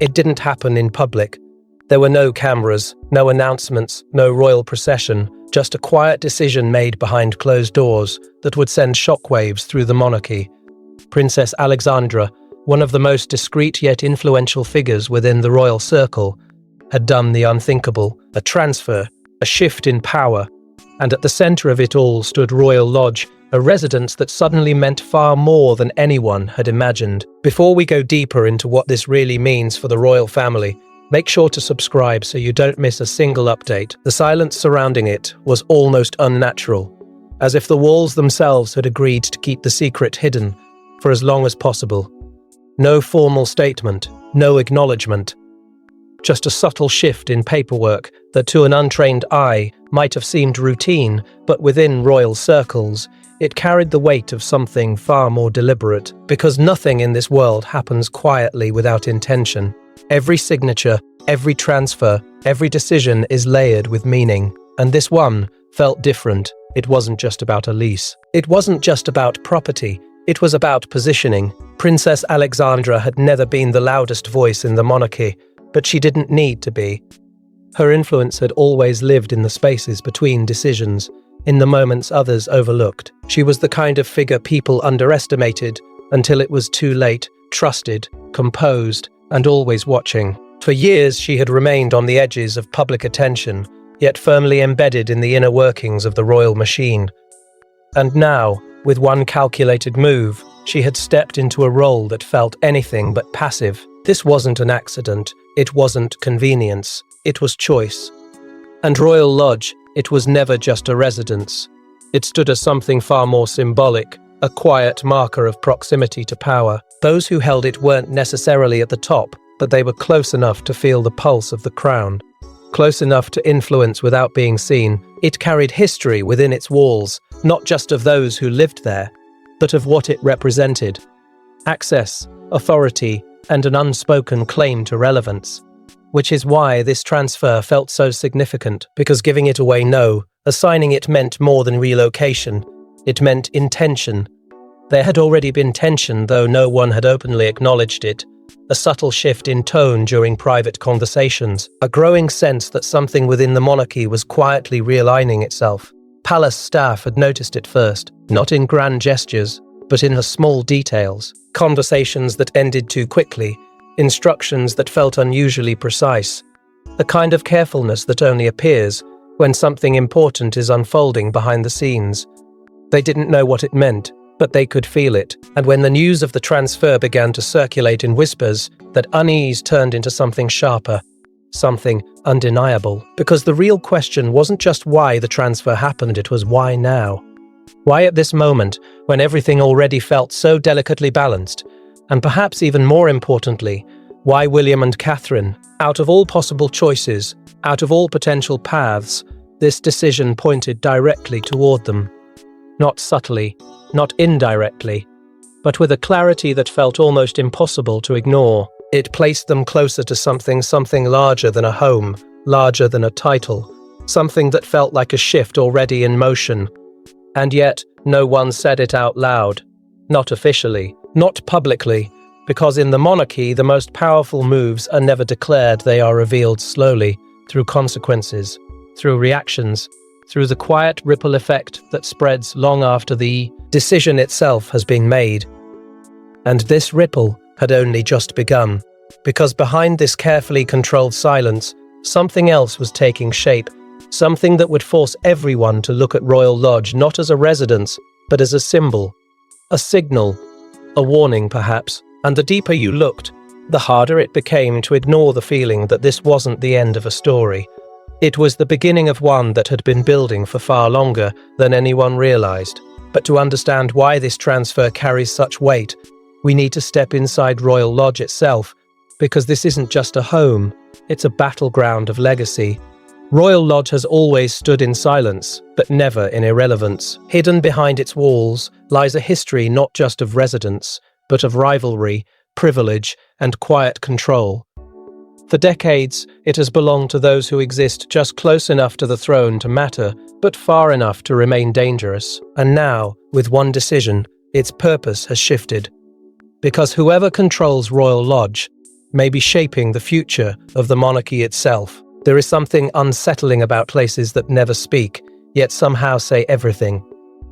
It didn't happen in public. There were no cameras, no announcements, no royal procession, just a quiet decision made behind closed doors that would send shockwaves through the monarchy. Princess Alexandra, one of the most discreet yet influential figures within the royal circle, had done the unthinkable, a transfer, a shift in power, and at the center of it all stood Royal Lodge, a residence that suddenly meant far more than anyone had imagined. Before we go deeper into what this really means for the royal family, make sure to subscribe so you don't miss a single update. The silence surrounding it was almost unnatural, as if the walls themselves had agreed to keep the secret hidden for as long as possible. No formal statement, no acknowledgement, just a subtle shift in paperwork that to an untrained eye might have seemed routine, but within royal circles, it carried the weight of something far more deliberate, because nothing in this world happens quietly without intention. Every signature, every transfer, every decision is layered with meaning, and this one felt different. It wasn't just about a lease. It wasn't just about property. It was about positioning. Princess Alexandra had never been the loudest voice in the monarchy, but she didn't need to be. Her influence had always lived in the spaces between decisions, in the moments others overlooked. She was the kind of figure people underestimated until it was too late, trusted, composed, and always watching. For years she had remained on the edges of public attention, yet firmly embedded in the inner workings of the royal machine. And now, with one calculated move, she had stepped into a role that felt anything but passive. This wasn't an accident, it wasn't convenience, it was choice. And Royal Lodge, it was never just a residence. It stood as something far more symbolic, a quiet marker of proximity to power. Those who held it weren't necessarily at the top, but they were close enough to feel the pulse of the crown. Close enough to influence without being seen. It carried history within its walls, not just of those who lived there, but of what it represented. Access, authority, and an unspoken claim to relevance. Which is why this transfer felt so significant, because giving it away assigning it meant more than relocation. It meant intention. There had already been tension, though no one had openly acknowledged it. A subtle shift in tone during private conversations, a growing sense that something within the monarchy was quietly realigning itself. Palace staff had noticed it first, not in grand gestures, but in the small details. Conversations that ended too quickly, instructions that felt unusually precise, a kind of carefulness that only appears when something important is unfolding behind the scenes. They didn't know what it meant, but they could feel it, and when the news of the transfer began to circulate in whispers, that unease turned into something sharper, something undeniable. Because the real question wasn't just why the transfer happened, it was why now. Why at this moment, when everything already felt so delicately balanced? And perhaps even more importantly, why William and Catherine? Out of all possible choices, out of all potential paths, this decision pointed directly toward them. Not subtly, not indirectly, but with a clarity that felt almost impossible to ignore. It placed them closer to something larger than a home, larger than a title, something that felt like a shift already in motion. And yet, no one said it out loud. Not officially, not publicly, because in the monarchy, the most powerful moves are never declared, they are revealed slowly, through consequences, through reactions, through the quiet ripple effect that spreads long after the decision itself has been made. And this ripple had only just begun, because behind this carefully controlled silence, something else was taking shape, something that would force everyone to look at Royal Lodge not as a residence, but as a symbol, a signal, a warning perhaps. And the deeper you looked, the harder it became to ignore the feeling that this wasn't the end of a story. It was the beginning of one that had been building for far longer than anyone realized. But to understand why this transfer carries such weight, we need to step inside Royal Lodge itself, because this isn't just a home, it's a battleground of legacy. Royal Lodge has always stood in silence, but never in irrelevance. Hidden behind its walls lies a history not just of residence, but of rivalry, privilege, and quiet control. For decades, it has belonged to those who exist just close enough to the throne to matter, but far enough to remain dangerous. And now, with one decision, its purpose has shifted. Because whoever controls Royal Lodge, maybe shaping the future of the monarchy itself. There is something unsettling about places that never speak, yet somehow say everything.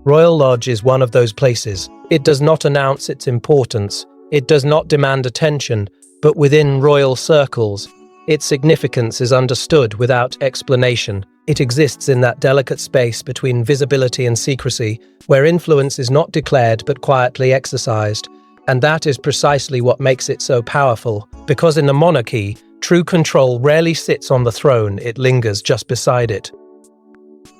Royal Lodge is one of those places. It does not announce its importance. It does not demand attention, but within royal circles, its significance is understood without explanation. It exists in that delicate space between visibility and secrecy, where influence is not declared but quietly exercised. And that is precisely what makes it so powerful, because in a monarchy, true control rarely sits on the throne, it lingers just beside it.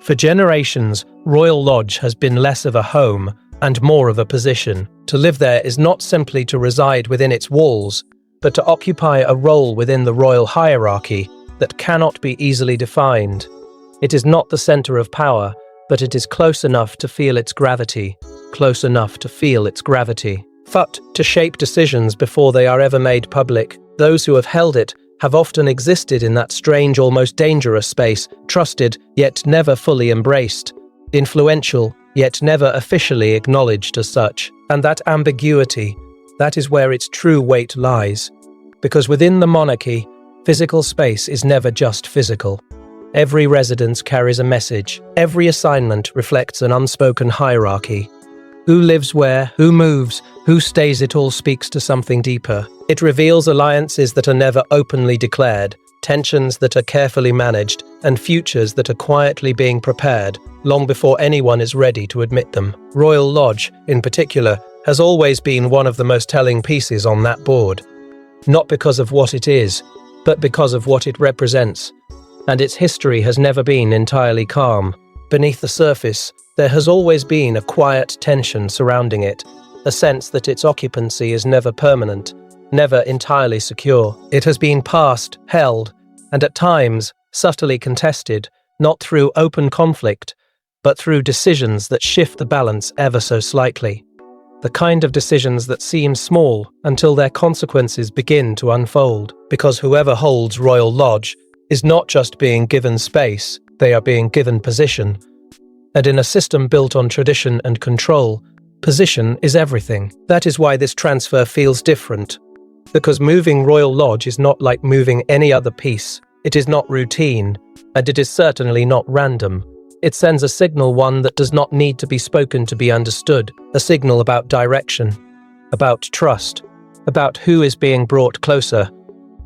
For generations, Royal Lodge has been less of a home and more of a position. To live there is not simply to reside within its walls, but to occupy a role within the royal hierarchy that cannot be easily defined. It is not the center of power, but it is close enough to feel its gravity, close enough to feel its gravity. But to shape decisions before they are ever made public, those who have held it have often existed in that strange, almost dangerous space, trusted yet never fully embraced, influential yet never officially acknowledged as such. And that ambiguity, that is where its true weight lies. Because within the monarchy, physical space is never just physical. Every residence carries a message. Every assignment reflects an unspoken hierarchy. Who lives where, who moves, who stays, it all speaks to something deeper. It reveals alliances that are never openly declared, tensions that are carefully managed, and futures that are quietly being prepared, long before anyone is ready to admit them. Royal Lodge, in particular, has always been one of the most telling pieces on that board. Not because of what it is, but because of what it represents. And its history has never been entirely calm. Beneath the surface, there has always been a quiet tension surrounding it, a sense that its occupancy is never permanent, never entirely secure. It has been passed, held, and at times subtly contested, not through open conflict, but through decisions that shift the balance ever so slightly. The kind of decisions that seem small until their consequences begin to unfold, because whoever holds Royal Lodge is not just being given space, they are being given position. And in a system built on tradition and control, position is everything. That is why this transfer feels different. Because moving Royal Lodge is not like moving any other piece. It is not routine, and it is certainly not random. It sends a signal, one that does not need to be spoken to be understood, a signal about direction, about trust, about who is being brought closer,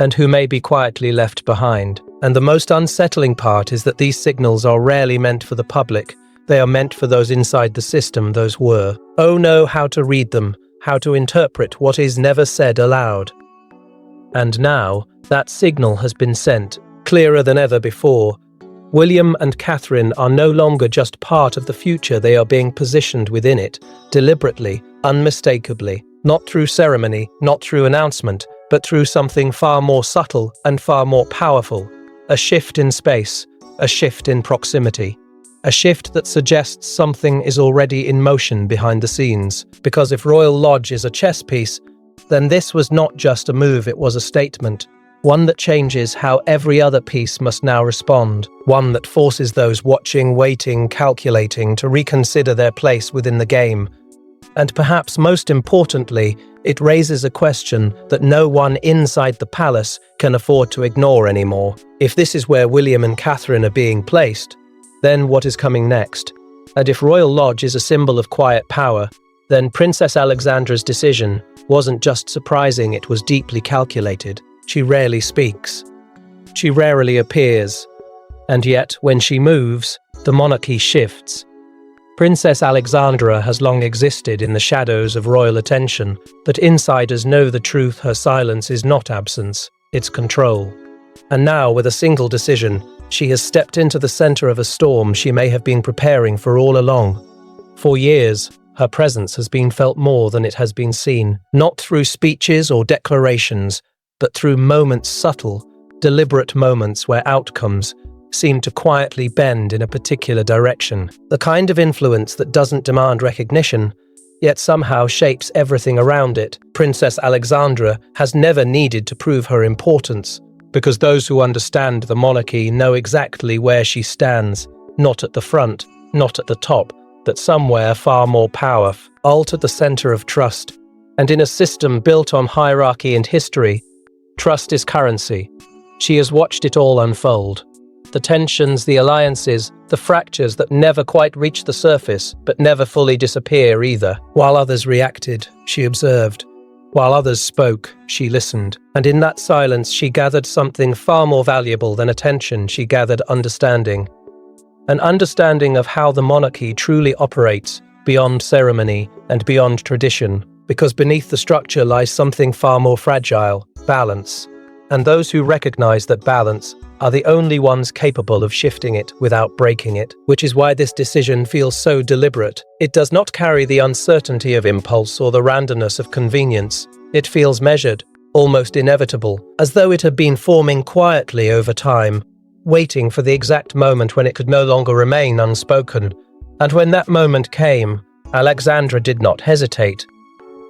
and who may be quietly left behind. And the most unsettling part is that these signals are rarely meant for the public. They are meant for those inside the system, those know how to read them, how to interpret what is never said aloud. And now, that signal has been sent, clearer than ever before. William and Catherine are no longer just part of the future, they are being positioned within it, deliberately, unmistakably, not through ceremony, not through announcement, but through something far more subtle and far more powerful. A shift in space, a shift in proximity. A shift that suggests something is already in motion behind the scenes. Because if Royal Lodge is a chess piece, then this was not just a move, it was a statement. One that changes how every other piece must now respond. One that forces those watching, waiting, calculating to reconsider their place within the game. And perhaps most importantly, it raises a question that no one inside the palace can afford to ignore anymore. If this is where William and Catherine are being placed, then what is coming next? And if Royal Lodge is a symbol of quiet power, then Princess Alexandra's decision wasn't just surprising, it was deeply calculated. She rarely speaks. She rarely appears. And yet, when she moves, the monarchy shifts. Princess Alexandra has long existed in the shadows of royal attention, but insiders know the truth: her silence is not absence, it's control. And now, with a single decision, she has stepped into the center of a storm she may have been preparing for all along. For years, her presence has been felt more than it has been seen, not through speeches or declarations, but through moments, subtle, deliberate moments where outcomes seem to quietly bend in a particular direction. The kind of influence that doesn't demand recognition, yet somehow shapes everything around it. Princess Alexandra has never needed to prove her importance, because those who understand the monarchy know exactly where she stands, not at the front, not at the top, but somewhere far more powerful, at the center of trust. And in a system built on hierarchy and history, Trust is currency. She has watched it all unfold. The tensions, the alliances, the fractures that never quite reach the surface, but never fully disappear either. While others reacted, she observed. While others spoke, she listened. And in that silence, she gathered something far more valuable than attention. She gathered understanding. An understanding of how the monarchy truly operates, beyond ceremony and beyond tradition, because beneath the structure lies something far more fragile: balance. And those who recognize that balance are the only ones capable of shifting it without breaking it, which is why this decision feels so deliberate. It does not carry the uncertainty of impulse or the randomness of convenience. It feels measured, almost inevitable, as though it had been forming quietly over time, waiting for the exact moment when it could no longer remain unspoken. And when that moment came, Alexandra did not hesitate.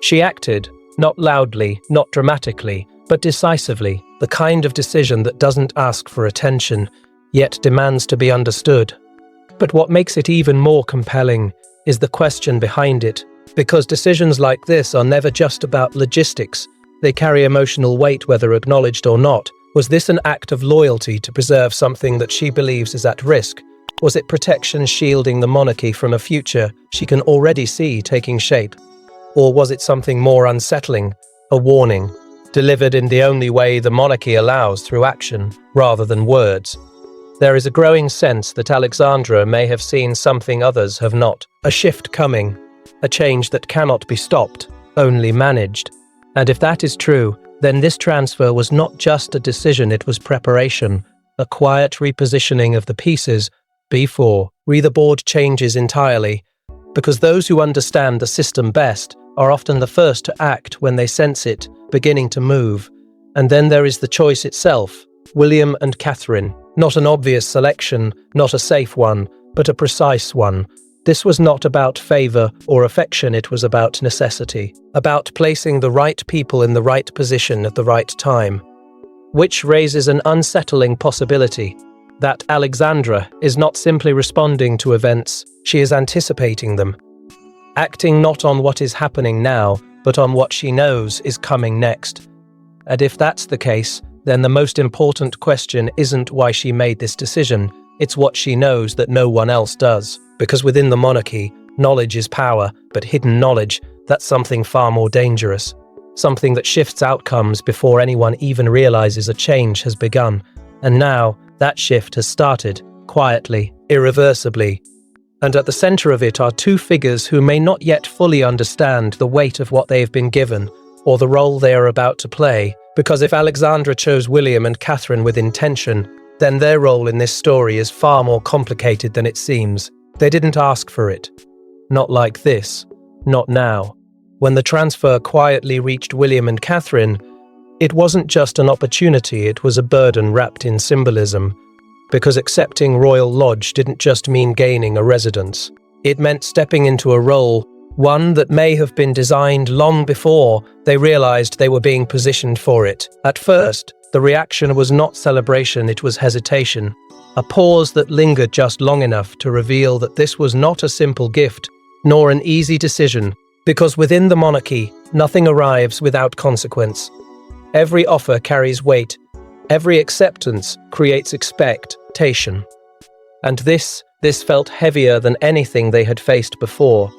She acted, not loudly, not dramatically, but decisively, the kind of decision that doesn't ask for attention, yet demands to be understood. But what makes it even more compelling is the question behind it, because decisions like this are never just about logistics. They carry emotional weight whether acknowledged or not. Was this an act of loyalty to preserve something that she believes is at risk? Was it protection shielding the monarchy from a future she can already see taking shape? Or was it something more unsettling, a warning, delivered in the only way the monarchy allows, through action, rather than words? There is a growing sense that Alexandra may have seen something others have not, a shift coming, a change that cannot be stopped, only managed. And if that is true, then this transfer was not just a decision, it was preparation, a quiet repositioning of the pieces before the board changes entirely, because those who understand the system best are often the first to act when they sense it beginning to move. And then there is the choice itself, William and Catherine. Not an obvious selection, not a safe one, but a precise one. This was not about favor or affection, it was about necessity, about placing the right people in the right position at the right time. Which raises an unsettling possibility, that Alexandra is not simply responding to events, she is anticipating them. Acting not on what is happening now, but on what she knows is coming next. And if that's the case, then the most important question isn't why she made this decision, it's what she knows that no one else does. Because within the monarchy, knowledge is power, but hidden knowledge, that's something far more dangerous. Something that shifts outcomes before anyone even realizes a change has begun. And now, that shift has started, quietly, irreversibly. And at the center of it are two figures who may not yet fully understand the weight of what they have been given, or the role they are about to play. Because if Alexandra chose William and Catherine with intention, then their role in this story is far more complicated than it seems. They didn't ask for it. Not like this. Not now. When the transfer quietly reached William and Catherine, it wasn't just an opportunity, it was a burden wrapped in symbolism. Because accepting Royal Lodge didn't just mean gaining a residence. It meant stepping into a role, one that may have been designed long before they realized they were being positioned for it. At first, the reaction was not celebration, it was hesitation. A pause that lingered just long enough to reveal that this was not a simple gift, nor an easy decision, because within the monarchy, nothing arrives without consequence. Every offer carries weight. Every acceptance creates expectation. And this felt heavier than anything they had faced before,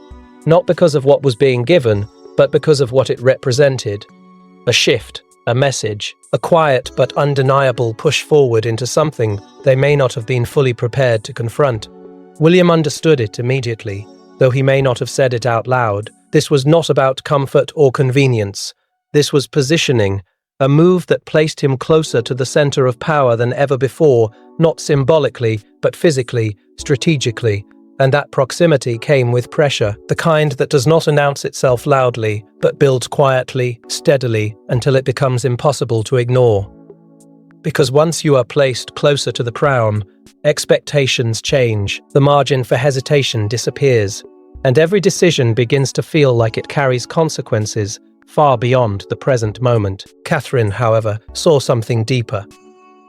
not because of what was being given, but because of what it represented. A shift, a message, a quiet but undeniable push forward into something they may not have been fully prepared to confront. William understood it immediately, though he may not have said it out loud. This was not about comfort or convenience. This was positioning, a move that placed him closer to the center of power than ever before, not symbolically, but physically, strategically. And that proximity came with pressure, the kind that does not announce itself loudly, but builds quietly, steadily, until it becomes impossible to ignore. Because once you are placed closer to the crown, expectations change, the margin for hesitation disappears, and every decision begins to feel like it carries consequences far beyond the present moment. Catherine, however, saw something deeper.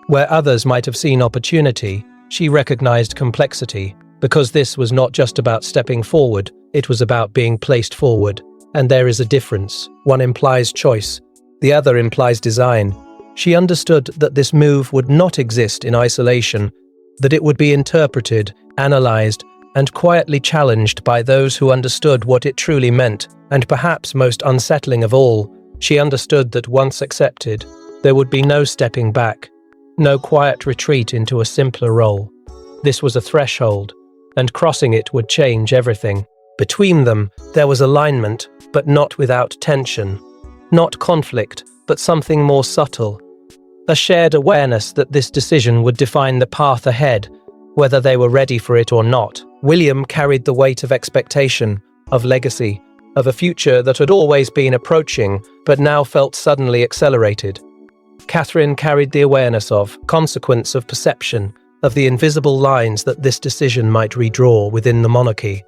Where others might have seen opportunity, she recognized complexity, because this was not just about stepping forward, it was about being placed forward. And there is a difference. One implies choice, the other implies design. She understood that this move would not exist in isolation, that it would be interpreted, analyzed, and quietly challenged by those who understood what it truly meant, and perhaps most unsettling of all, she understood that once accepted, there would be no stepping back, no quiet retreat into a simpler role. This was a threshold, and crossing it would change everything. Between them, there was alignment, but not without tension. Not conflict, but something more subtle. A shared awareness that this decision would define the path ahead, whether they were ready for it or not. William carried the weight of expectation, of legacy, of a future that had always been approaching, but now felt suddenly accelerated. Catherine carried the awareness of, consequence of perception, of the invisible lines that this decision might redraw within the monarchy.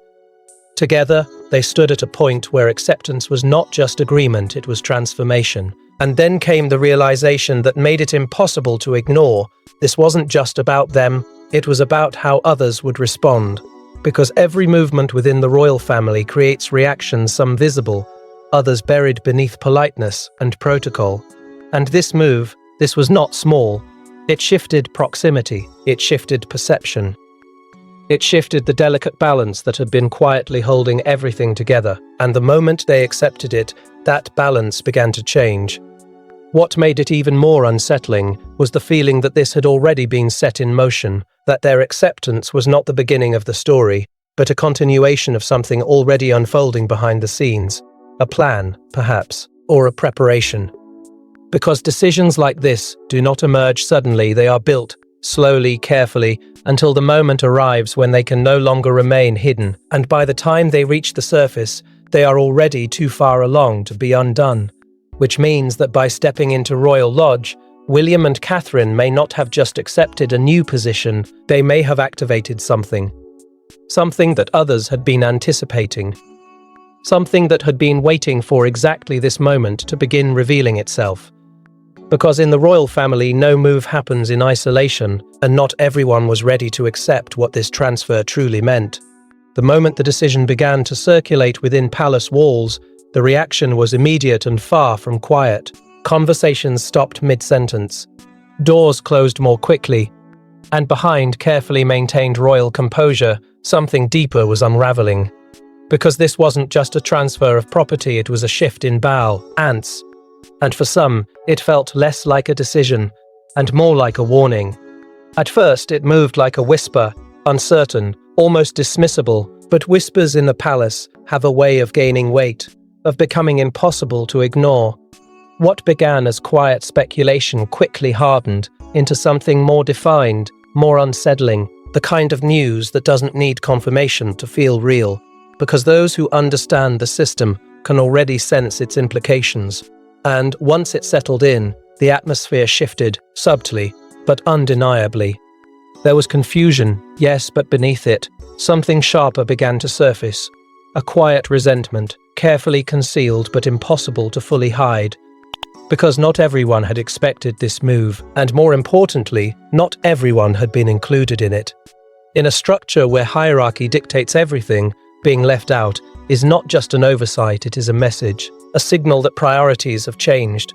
Together, they stood at a point where acceptance was not just agreement, it was transformation. And then came the realization that made it impossible to ignore. This wasn't just about them, it was about how others would respond. Because every movement within the royal family creates reactions, some visible, others buried beneath politeness and protocol. And this move, this was not small. It shifted proximity, it shifted perception. It shifted the delicate balance that had been quietly holding everything together, and the moment they accepted it, that balance began to change. What made it even more unsettling was the feeling that this had already been set in motion, that their acceptance was not the beginning of the story, but a continuation of something already unfolding behind the scenes. A plan, perhaps, or a preparation. Because decisions like this do not emerge suddenly, they are built slowly, carefully, until the moment arrives when they can no longer remain hidden, and by the time they reach the surface, they are already too far along to be undone. Which means that by stepping into Royal Lodge, William and Catherine may not have just accepted a new position, they may have activated something. Something that others had been anticipating. Something that had been waiting for exactly this moment to begin revealing itself. Because in the royal family, no move happens in isolation, and not everyone was ready to accept what this transfer truly meant. The moment the decision began to circulate within palace walls, the reaction was immediate and far from quiet. Conversations stopped mid-sentence. Doors closed more quickly. And behind carefully maintained royal composure, something deeper was unraveling. Because this wasn't just a transfer of property, it was a shift in ants. And for some, it felt less like a decision, and more like a warning. At first, it moved like a whisper, uncertain, almost dismissible, but whispers in the palace have a way of gaining weight, of becoming impossible to ignore. What began as quiet speculation quickly hardened into something more defined, more unsettling, the kind of news that doesn't need confirmation to feel real, because those who understand the system can already sense its implications. And once it settled in, the atmosphere shifted, subtly, but undeniably. There was confusion, yes, but beneath it, something sharper began to surface. A quiet resentment, carefully concealed but impossible to fully hide. Because not everyone had expected this move, and more importantly, not everyone had been included in it. In a structure where hierarchy dictates everything, being left out is not just an oversight, it is a message, a signal that priorities have changed,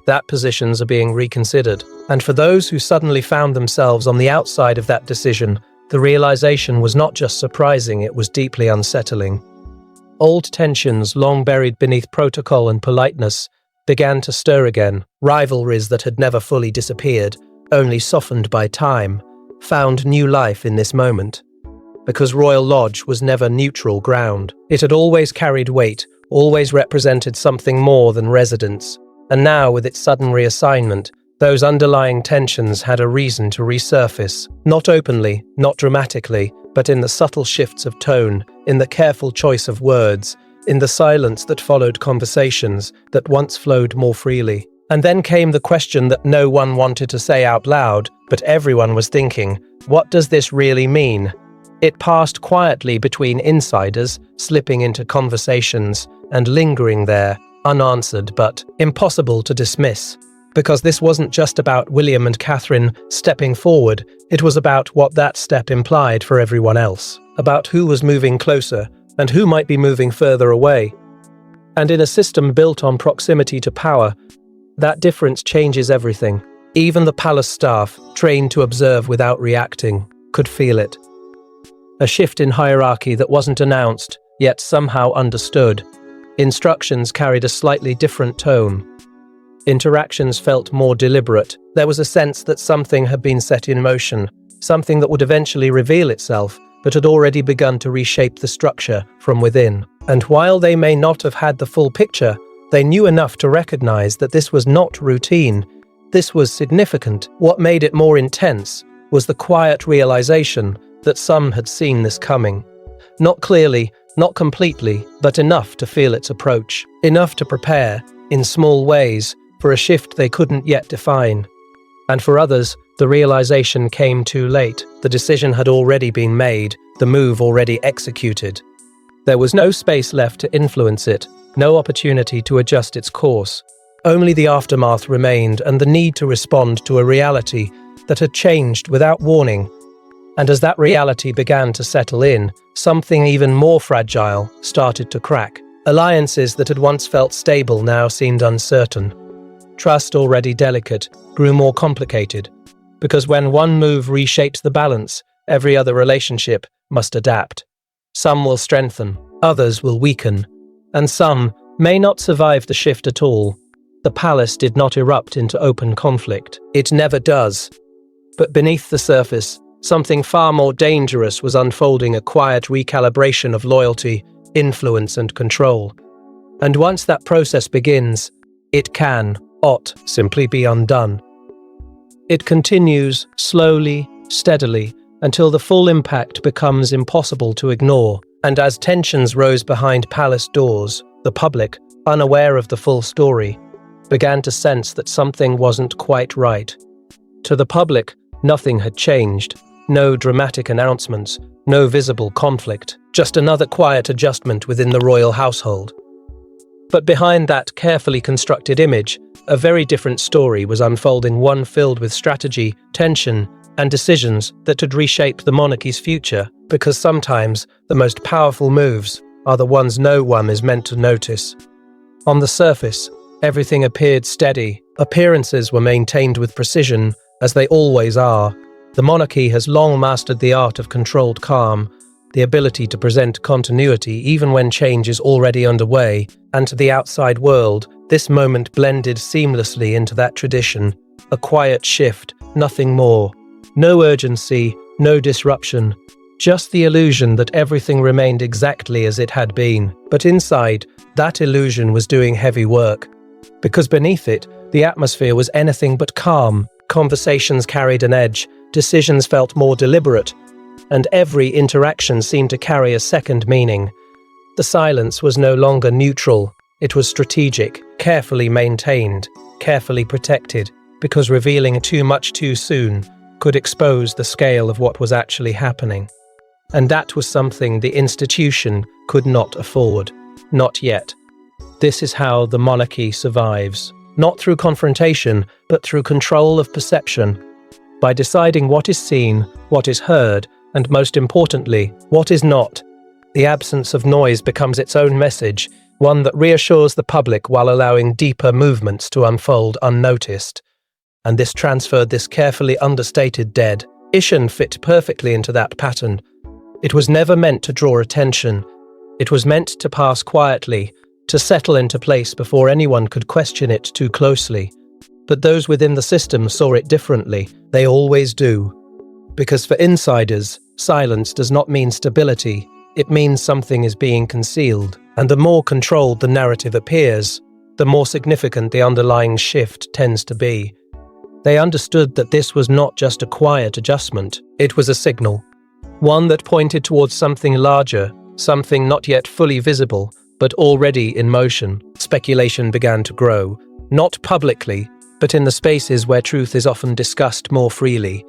that positions are being reconsidered. And for those who suddenly found themselves on the outside of that decision, the realization was not just surprising, it was deeply unsettling. Old tensions, long buried beneath protocol and politeness, began to stir again. Rivalries that had never fully disappeared, only softened by time, found new life in this moment. Because Royal Lodge was never neutral ground. It had always carried weight, always represented something more than residence. And now, with its sudden reassignment, those underlying tensions had a reason to resurface. Not openly, not dramatically, but in the subtle shifts of tone, in the careful choice of words, in the silence that followed conversations that once flowed more freely. And then came the question that no one wanted to say out loud, but everyone was thinking, what does this really mean? It passed quietly between insiders, slipping into conversations and lingering there, unanswered but impossible to dismiss. Because this wasn't just about William and Catherine stepping forward, it was about what that step implied for everyone else, about who was moving closer and who might be moving further away. And in a system built on proximity to power, That difference changes everything. Even the palace staff, trained to observe without reacting, could feel it. A shift in hierarchy that wasn't announced, yet somehow understood. Instructions carried a slightly different tone. Interactions felt more deliberate. There was a sense that something had been set in motion, something that would eventually reveal itself, but had already begun to reshape the structure from within. And while they may not have had the full picture, they knew enough to recognize that this was not routine. This was significant. What made it more intense was the quiet realization that some had seen this coming. Not clearly, not completely, but enough to feel its approach. Enough to prepare, in small ways, for a shift they couldn't yet define. And for others, the realization came too late. The decision had already been made, the move already executed. There was no space left to influence it, no opportunity to adjust its course. Only the aftermath remained and the need to respond to a reality that had changed without warning. And as that reality began to settle in, something even more fragile started to crack. Alliances that had once felt stable now seemed uncertain. Trust, already delicate, grew more complicated, because when one move reshaped the balance, every other relationship must adapt. Some will strengthen, others will weaken, and some may not survive the shift at all. The palace did not erupt into open conflict. It never does. But beneath the surface, something far more dangerous was unfolding, a quiet recalibration of loyalty, influence, and control. And once that process begins, it ought simply be undone. It continues slowly, steadily, until the full impact becomes impossible to ignore. And as tensions rose behind palace doors, the public, unaware of the full story, began to sense that something wasn't quite right. To the public, nothing had changed. No dramatic announcements, no visible conflict, just another quiet adjustment within the royal household. But behind that carefully constructed image, a very different story was unfolding, one filled with strategy, tension, and decisions that would reshape the monarchy's future, because sometimes the most powerful moves are the ones no one is meant to notice. On the surface, everything appeared steady. Appearances were maintained with precision, as they always are. The monarchy has long mastered the art of controlled calm, the ability to present continuity even when change is already underway, and to the outside world, this moment blended seamlessly into that tradition. A quiet shift, nothing more. No urgency, no disruption, just the illusion that everything remained exactly as it had been. But inside, that illusion was doing heavy work, because beneath it, the atmosphere was anything but calm. Conversations carried an edge, decisions felt more deliberate, and every interaction seemed to carry a second meaning. The silence was no longer neutral, it was strategic, carefully maintained, carefully protected, because revealing too much too soon could expose the scale of what was actually happening. And that was something the institution could not afford. Not yet. This is how the monarchy survives. Not through confrontation, but through control of perception. By deciding what is seen, what is heard, and most importantly, what is not. The absence of noise becomes its own message, one that reassures the public while allowing deeper movements to unfold unnoticed. And this transferred this carefully understated dead-ition fit perfectly into that pattern. It was never meant to draw attention. It was meant to pass quietly, to settle into place before anyone could question it too closely. But those within the system saw it differently. They always do. Because for insiders, silence does not mean stability. It means something is being concealed. And the more controlled the narrative appears, the more significant the underlying shift tends to be. They understood that this was not just a quiet adjustment. It was a signal. One that pointed towards something larger, something not yet fully visible, but already in motion. Speculation began to grow, not publicly, but in the spaces where truth is often discussed more freely.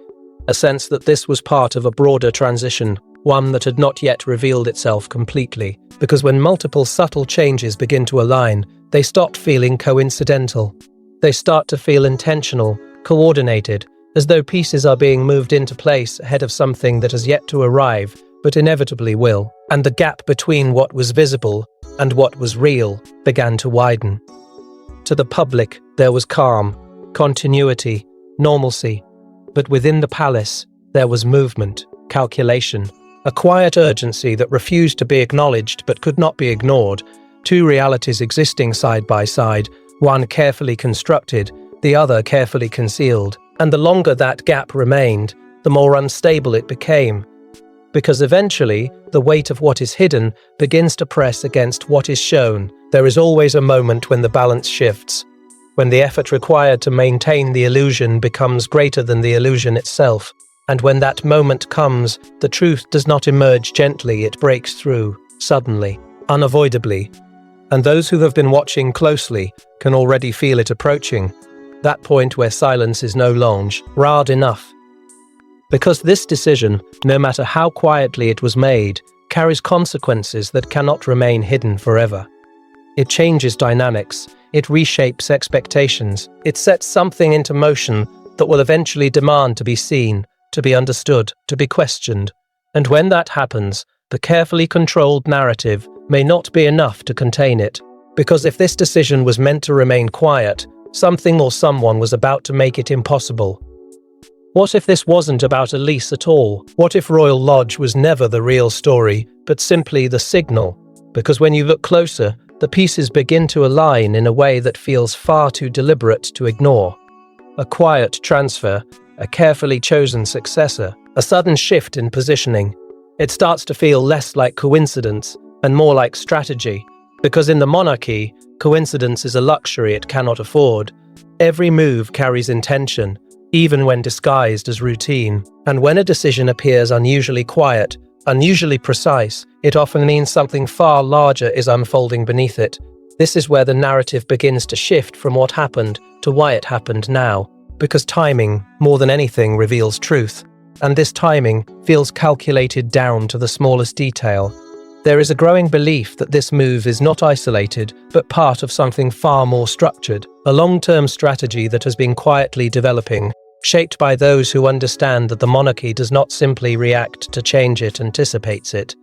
A sense that this was part of a broader transition, one that had not yet revealed itself completely. Because when multiple subtle changes begin to align, they stop feeling coincidental. They start to feel intentional, coordinated, as though pieces are being moved into place ahead of something that has yet to arrive, but inevitably will. And the gap between what was visible and what was real began to widen. To the public, there was calm, continuity, normalcy. But within the palace, there was movement, calculation, a quiet urgency that refused to be acknowledged but could not be ignored. Two realities existing side by side, one carefully constructed, the other carefully concealed. And the longer that gap remained, the more unstable it became. Because eventually, the weight of what is hidden begins to press against what is shown. There is always a moment when the balance shifts, when the effort required to maintain the illusion becomes greater than the illusion itself. And when that moment comes, the truth does not emerge gently, it breaks through, suddenly, unavoidably. And those who have been watching closely can already feel it approaching, that point where silence is no longer loud enough. Because this decision, no matter how quietly it was made, carries consequences that cannot remain hidden forever. It changes dynamics, it reshapes expectations, it sets something into motion that will eventually demand to be seen, to be understood, to be questioned. And when that happens, the carefully controlled narrative may not be enough to contain it. Because if this decision was meant to remain quiet, something or someone was about to make it impossible. What if this wasn't about a lease at all? What if Royal Lodge was never the real story, but simply the signal? Because when you look closer, the pieces begin to align in a way that feels far too deliberate to ignore. A quiet transfer, a carefully chosen successor, a sudden shift in positioning. It starts to feel less like coincidence and more like strategy. Because in the monarchy, coincidence is a luxury it cannot afford. Every move carries intention, even when disguised as routine. And when a decision appears unusually quiet, unusually precise, it often means something far larger is unfolding beneath it. This is where the narrative begins to shift from what happened to why it happened now. Because timing, more than anything, reveals truth. And this timing feels calculated down to the smallest detail. There is a growing belief that this move is not isolated, but part of something far more structured, a long-term strategy that has been quietly developing, shaped by those who understand that the monarchy does not simply react to change, it anticipates it.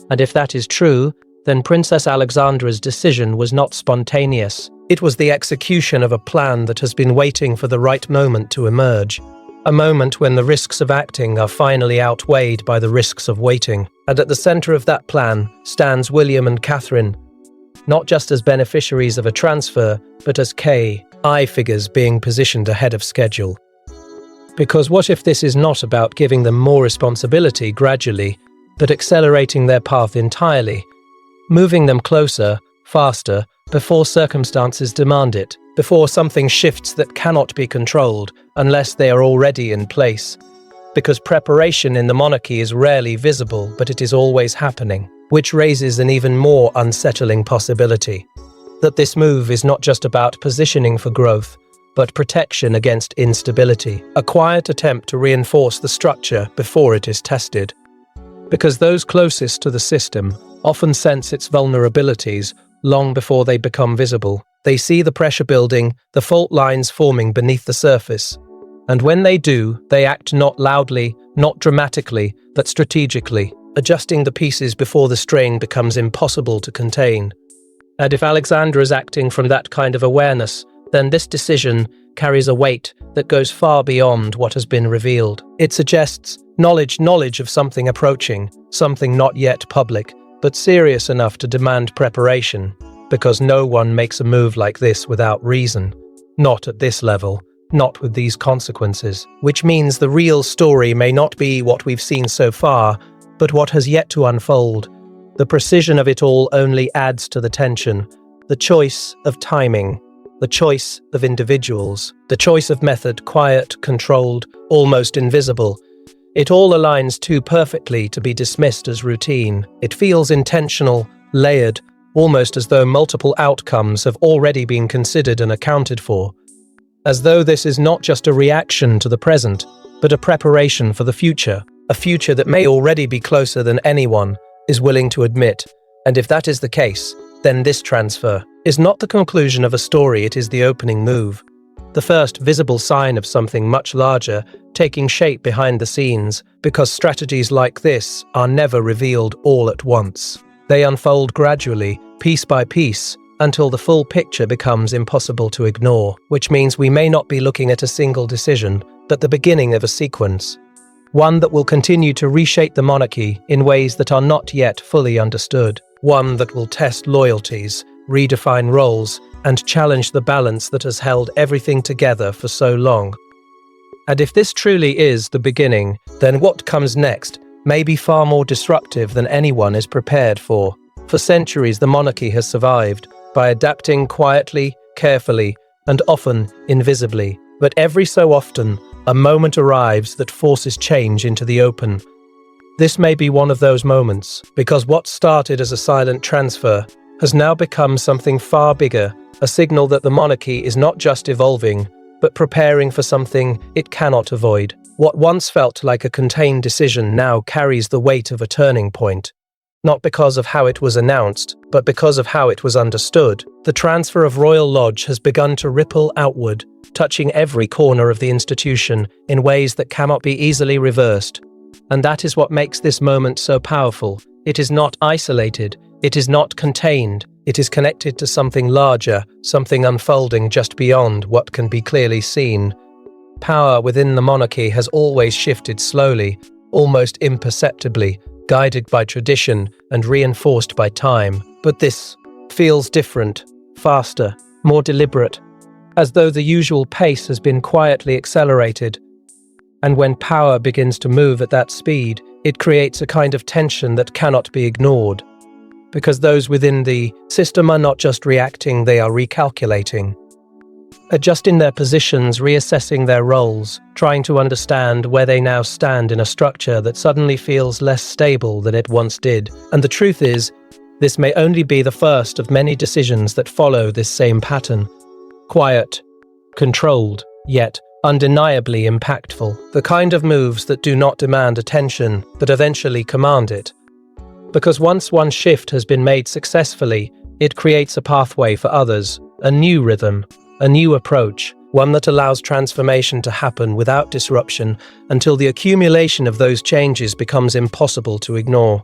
And if that is true, then Princess Alexandra's decision was not spontaneous. It was the execution of a plan that has been waiting for the right moment to emerge. A moment when the risks of acting are finally outweighed by the risks of waiting. And at the center of that plan stands William and Catherine, not just as beneficiaries of a transfer, but as KI figures being positioned ahead of schedule. Because what if this is not about giving them more responsibility gradually, but accelerating their path entirely, moving them closer, faster, before circumstances demand it, before something shifts that cannot be controlled unless they are already in place. Because preparation in the monarchy is rarely visible, but it is always happening, which raises an even more unsettling possibility. That this move is not just about positioning for growth, but protection against instability, a quiet attempt to reinforce the structure before it is tested. Because those closest to the system often sense its vulnerabilities long before they become visible. They see the pressure building, the fault lines forming beneath the surface. And when they do, they act not loudly, not dramatically, but strategically, adjusting the pieces before the strain becomes impossible to contain. And if Alexandra is acting from that kind of awareness, then this decision carries a weight that goes far beyond what has been revealed. It suggests knowledge of something approaching, something not yet public, but serious enough to demand preparation, because no one makes a move like this without reason. Not at this level, not with these consequences, which means the real story may not be what we've seen so far, but what has yet to unfold. The precision of it all only adds to the tension, the choice of timing, the choice of individuals, the choice of method, quiet, controlled, almost invisible. It all aligns too perfectly to be dismissed as routine. It feels intentional, layered, almost as though multiple outcomes have already been considered and accounted for. As though this is not just a reaction to the present, but a preparation for the future, a future that may already be closer than anyone is willing to admit. And if that is the case, then this transfer is not the conclusion of a story, it is the opening move. The first visible sign of something much larger taking shape behind the scenes, because strategies like this are never revealed all at once. They unfold gradually, piece by piece, until the full picture becomes impossible to ignore, which means we may not be looking at a single decision, but the beginning of a sequence. One that will continue to reshape the monarchy in ways that are not yet fully understood. One that will test loyalties, redefine roles, and challenge the balance that has held everything together for so long. And if this truly is the beginning, then what comes next may be far more disruptive than anyone is prepared for. For centuries, the monarchy has survived by adapting quietly, carefully, and often invisibly. But every so often, a moment arrives that forces change into the open. This may be one of those moments, because what started as a silent transfer has now become something far bigger, a signal that the monarchy is not just evolving, but preparing for something it cannot avoid. What once felt like a contained decision now carries the weight of a turning point. Not because of how it was announced, but because of how it was understood. The transfer of Royal Lodge has begun to ripple outward, touching every corner of the institution in ways that cannot be easily reversed. And that is what makes this moment so powerful. It is not isolated, it is not contained, it is connected to something larger, something unfolding just beyond what can be clearly seen. Power within the monarchy has always shifted slowly, almost imperceptibly, guided by tradition and reinforced by time. But this feels different, faster, more deliberate, as though the usual pace has been quietly accelerated. And when power begins to move at that speed, it creates a kind of tension that cannot be ignored. Because those within the system are not just reacting, they are recalculating. Adjusting their positions, reassessing their roles, trying to understand where they now stand in a structure that suddenly feels less stable than it once did. And the truth is, this may only be the first of many decisions that follow this same pattern. Quiet, controlled, yet undeniably impactful. The kind of moves that do not demand attention, but eventually command it. Because once one shift has been made successfully, it creates a pathway for others, a new rhythm, a new approach, one that allows transformation to happen without disruption until the accumulation of those changes becomes impossible to ignore.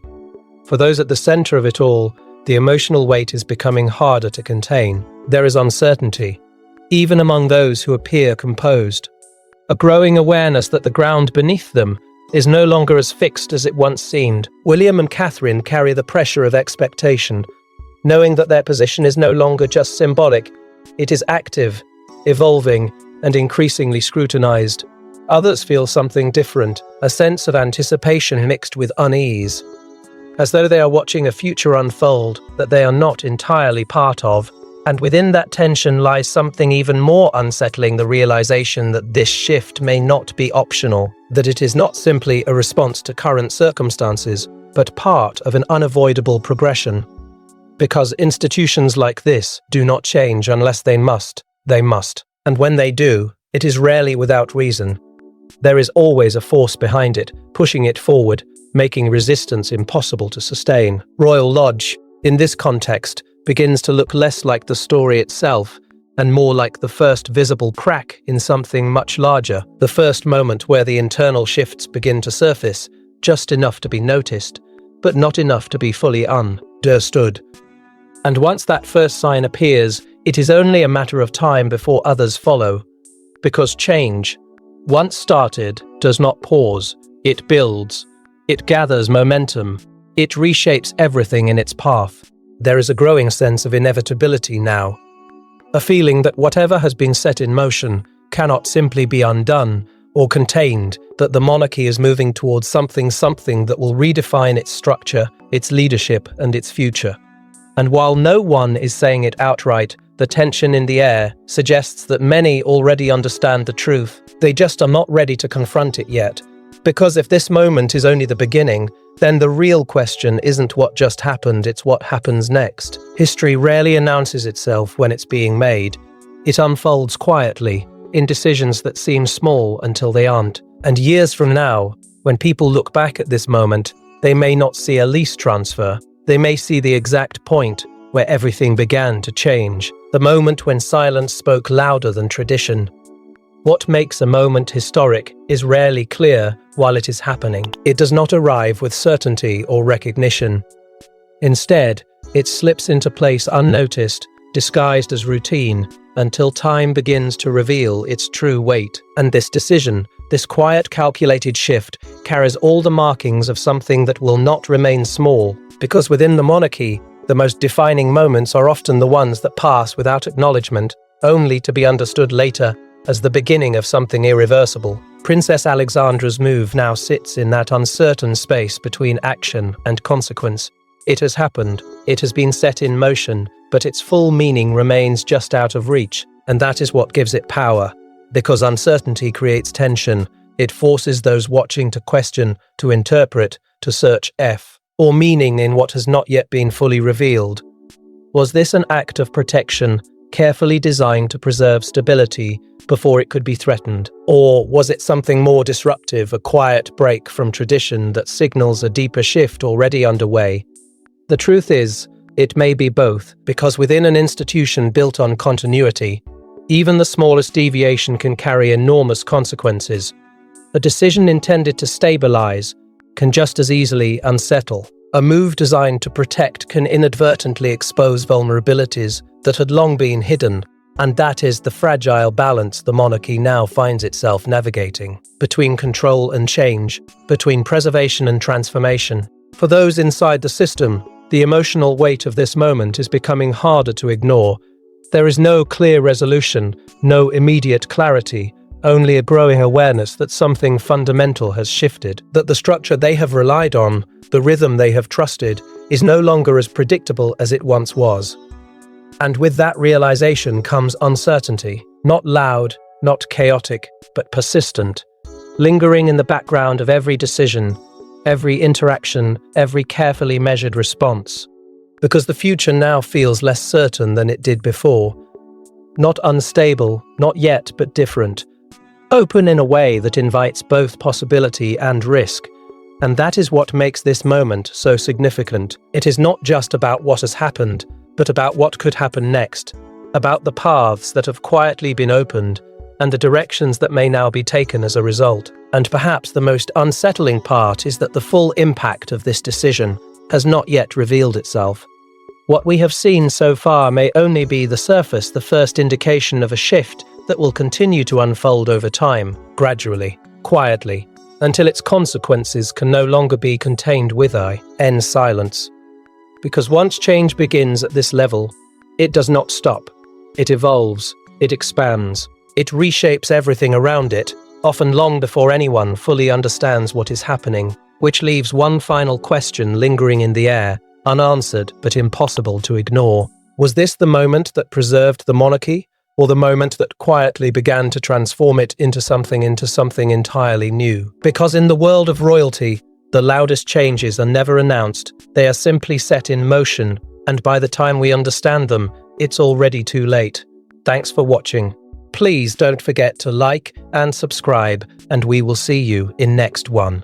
For those at the center of it all, the emotional weight is becoming harder to contain. There is uncertainty, even among those who appear composed. A growing awareness that the ground beneath them is no longer as fixed as it once seemed. William and Catherine carry the pressure of expectation, knowing that their position is no longer just symbolic. It is active, evolving, and increasingly scrutinized. Others feel something different, a sense of anticipation mixed with unease, as though they are watching a future unfold that they are not entirely part of. And within that tension lies something even more unsettling, the realization that this shift may not be optional, that it is not simply a response to current circumstances, but part of an unavoidable progression. Because institutions like this do not change unless they must. And when they do, it is rarely without reason. There is always a force behind it, pushing it forward, making resistance impossible to sustain. Royal Lodge, in this context, begins to look less like the story itself and more like the first visible crack in something much larger, the first moment where the internal shifts begin to surface, just enough to be noticed, but not enough to be fully understood. And once that first sign appears, it is only a matter of time before others follow. Because change, once started, does not pause. It builds. It gathers momentum. It reshapes everything in its path. There is a growing sense of inevitability now. A feeling that whatever has been set in motion cannot simply be undone or contained, that the monarchy is moving towards something that will redefine its structure, its leadership, and its future. And while no one is saying it outright, the tension in the air suggests that many already understand the truth. They just are not ready to confront it yet. Because if this moment is only the beginning, then the real question isn't what just happened, it's what happens next. History rarely announces itself when it's being made. It unfolds quietly, in decisions that seem small until they aren't. And years from now, when people look back at this moment, they may not see a lease transfer. They may see the exact point where everything began to change, the moment when silence spoke louder than tradition. What makes a moment historic is rarely clear while it is happening. It does not arrive with certainty or recognition. Instead, it slips into place unnoticed, disguised as routine, until time begins to reveal its true weight. And this decision, this quiet, calculated shift, carries all the markings of something that will not remain small, because within the monarchy, the most defining moments are often the ones that pass without acknowledgement, only to be understood later as the beginning of something irreversible. Princess Alexandra's move now sits in that uncertain space between action and consequence. It has happened, it has been set in motion, but its full meaning remains just out of reach, and that is what gives it power. Because uncertainty creates tension, it forces those watching to question, to interpret, to search or meaning in what has not yet been fully revealed. Was this an act of protection, carefully designed to preserve stability before it could be threatened? Or was it something more disruptive, a quiet break from tradition that signals a deeper shift already underway? The truth is, it may be both, because within an institution built on continuity, even the smallest deviation can carry enormous consequences. A decision intended to stabilize can just as easily unsettle. A move designed to protect can inadvertently expose vulnerabilities that had long been hidden, and that is the fragile balance the monarchy now finds itself navigating, between control and change, between preservation and transformation. For those inside the system, the emotional weight of this moment is becoming harder to ignore. There is no clear resolution, no immediate clarity, only a growing awareness that something fundamental has shifted, that the structure they have relied on, the rhythm they have trusted, is no longer as predictable as it once was. And with that realization comes uncertainty, not loud, not chaotic, but persistent, lingering in the background of every decision, every interaction, every carefully measured response. Because the future now feels less certain than it did before. Not unstable, not yet, but different. Open in a way that invites both possibility and risk. And that is what makes this moment so significant. It is not just about what has happened, but about what could happen next, about the paths that have quietly been opened, and the directions that may now be taken as a result. And perhaps the most unsettling part is that the full impact of this decision has not yet revealed itself. What we have seen so far may only be the surface, the first indication of a shift that will continue to unfold over time, gradually, quietly, until its consequences can no longer be contained within silence. Because once change begins at this level, it does not stop. It evolves, it expands, it reshapes everything around it, often long before anyone fully understands what is happening, which leaves one final question lingering in the air, unanswered but impossible to ignore. Was this the moment that preserved the monarchy, or the moment that quietly began to transform it into something entirely new? Because in the world of royalty, the loudest changes are never announced, they are simply set in motion, and by the time we understand them, it's already too late. Thanks for watching. Please don't forget to like and subscribe, and we will see you in next one.